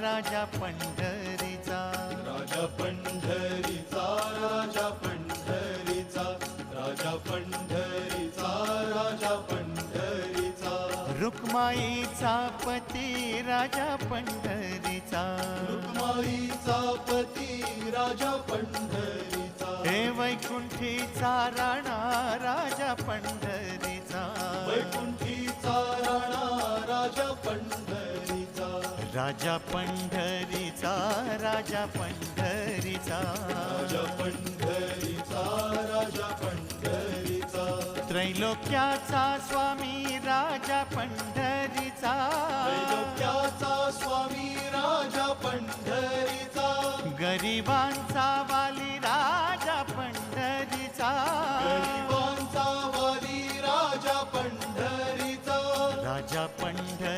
राजा पंढरीचा, राजा पंढरीचा, राजा पंढरीचा, राजा पंढरीचा, राजा पंढरीचा, रुक्माईचा पती राजा पंढरीचा, रुक्माईचा पती राजा पंढरीचा, हे वैकुंठीचा राणा राजा पंढरीचा, वैकुंठीचा राणा राजा पंढरीचा, राजा पंढरीचा, राजा पंढरीचा, राजा पंढरीचा, राजा पंढरीचा, त्रैलोक्याचा स्वामी राजा पंढरीचा, त्रैलोक्याचा स्वामी राजा पंढरीचा, गरिबांचा वाली राजा पंढरीचा, गरिबांचा वाली राजा पंढरीचा, राजा पंढरीचा,